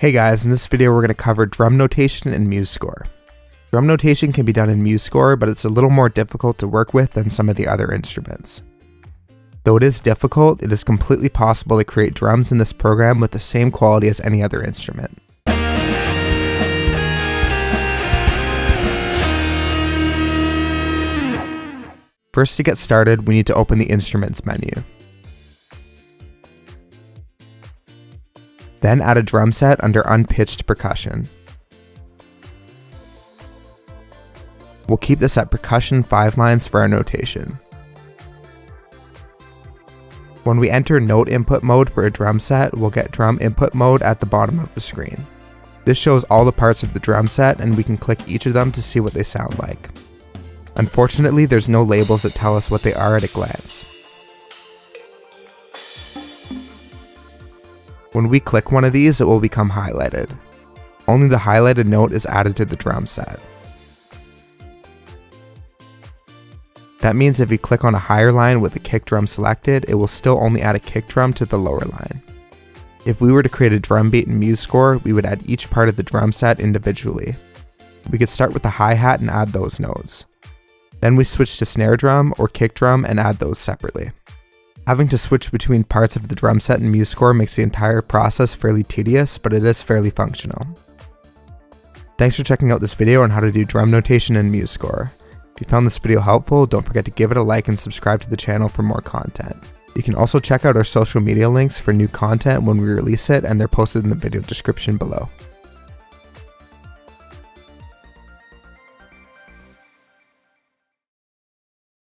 Hey guys, in this video we're going to cover drum notation in Musescore. Drum notation can be done in Musescore, but it's a little more difficult to work with than some of the other instruments. Though it is difficult, it is completely possible to create drums in this program with the same quality as any other instrument. First, to get started, we need to open the Instruments menu. Then add a drum set under Unpitched Percussion. We'll keep this at percussion 5 lines for our notation. When we enter note input mode for a drum set, we'll get drum input mode at the bottom of the screen. This shows all the parts of the drum set, and we can click each of them to see what they sound like. Unfortunately, there's no labels that tell us what they are at a glance. When we click one of these, it will become highlighted. Only the highlighted note is added to the drum set. That means if we click on a higher line with the kick drum selected, it will still only add a kick drum to the lower line. If we were to create a drum beat in Musescore, we would add each part of the drum set individually. We could start with the hi-hat and add those notes. Then we switch to snare drum or kick drum and add those separately. Having to switch between parts of the drum set in Musescore makes the entire process fairly tedious, but it is fairly functional. Thanks for checking out this video on how to do drum notation in Musescore. If you found this video helpful, don't forget to give it a like and subscribe to the channel for more content. You can also check out our social media links for new content when we release it, and they're posted in the video description below.